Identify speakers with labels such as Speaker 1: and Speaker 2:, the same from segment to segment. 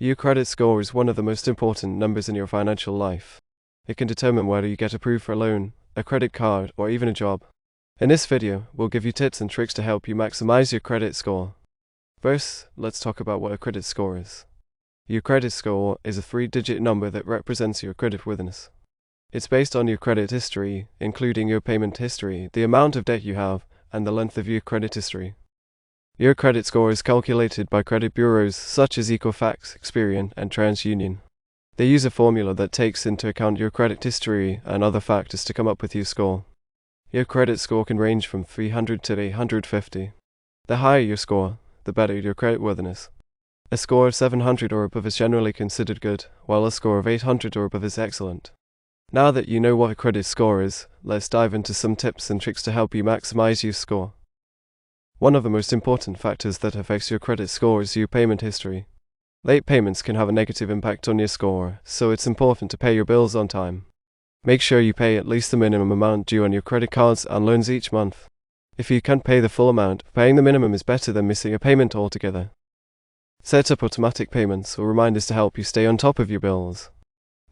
Speaker 1: Your credit score is one of the most important numbers in your financial life. It can determine whether you get approved for a loan, a credit card, or even a job. In this video, we'll give you tips and tricks to help you maximize your credit score. First, let's talk about what a credit score is. Your credit score is a 3-digit number that represents your creditworthiness. It's based on your credit history, including your payment history, the amount of debt you have, and the length of your credit history. Your credit score is calculated by credit bureaus such as Equifax, Experian, and TransUnion. They use a formula that takes into account your credit history and other factors to come up with your score. Your credit score can range from 300 to 850. The higher your score, the better your creditworthiness. A score of 700 or above is generally considered good, while a score of 800 or above is excellent. Now that you know what a credit score is, let's dive into some tips and tricks to help you maximize your score. One of the most important factors that affects your credit score is your payment history. Late payments can have a negative impact on your score, so it's important to pay your bills on time. Make sure you pay at least the minimum amount due on your credit cards and loans each month. If you can't pay the full amount, paying the minimum is better than missing a payment altogether. Set up automatic payments or reminders to help you stay on top of your bills.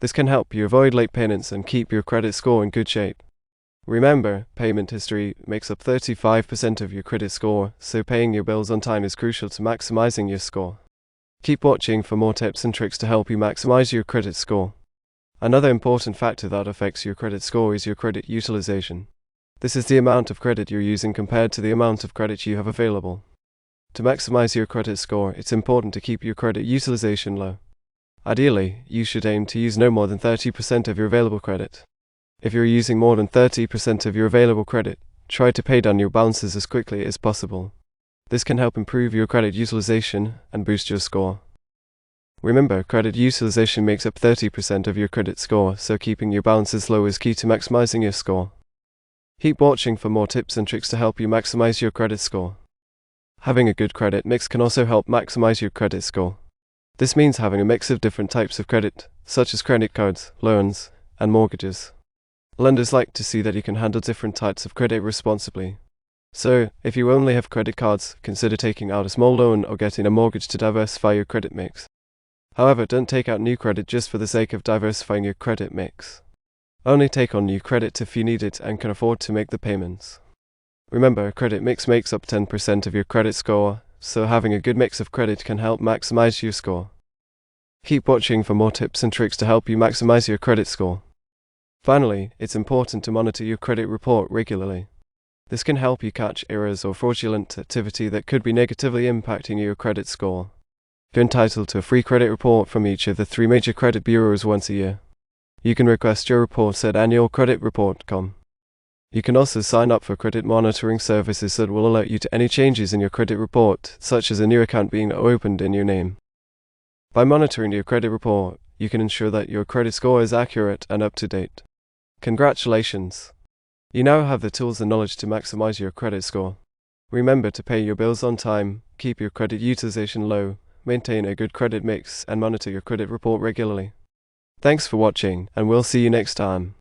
Speaker 1: This can help you avoid late payments and keep your credit score in good shape. Remember, payment history makes up 35% of your credit score, so paying your bills on time is crucial to maximizing your score. Keep watching for more tips and tricks to help you maximize your credit score. Another important factor that affects your credit score is your credit utilization. This is the amount of credit you're using compared to the amount of credit you have available. To maximize your credit score, it's important to keep your credit utilization low. Ideally, you should aim to use no more than 30% of your available credit. If you're using more than 30% of your available credit, try to pay down your balances as quickly as possible. This can help improve your credit utilization and boost your score. Remember, credit utilization makes up 30% of your credit score, so keeping your balances low is key to maximizing your score. Keep watching for more tips and tricks to help you maximize your credit score. Having a good credit mix can also help maximize your credit score. This means having a mix of different types of credit, such as credit cards, loans, and mortgages. Lenders like to see that you can handle different types of credit responsibly. So, if you only have credit cards, consider taking out a small loan or getting a mortgage to diversify your credit mix. However, don't take out new credit just for the sake of diversifying your credit mix. Only take on new credit if you need it and can afford to make the payments. Remember, credit mix makes up 10% of your credit score, so having a good mix of credit can help maximize your score. Keep watching for more tips and tricks to help you maximize your credit score. Finally, it's important to monitor your credit report regularly. This can help you catch errors or fraudulent activity that could be negatively impacting your credit score. You're entitled to a free credit report from each of the 3 major credit bureaus once a year. You can request your reports at annualcreditreport.com. You can also sign up for credit monitoring services that will alert you to any changes in your credit report, such as a new account being opened in your name. By monitoring your credit report, you can ensure that your credit score is accurate and up to date. Congratulations! You now have the tools and knowledge to maximize your credit score. Remember to pay your bills on time, keep your credit utilization low, maintain a good credit mix, and monitor your credit report regularly. Thanks for watching, and we'll see you next time.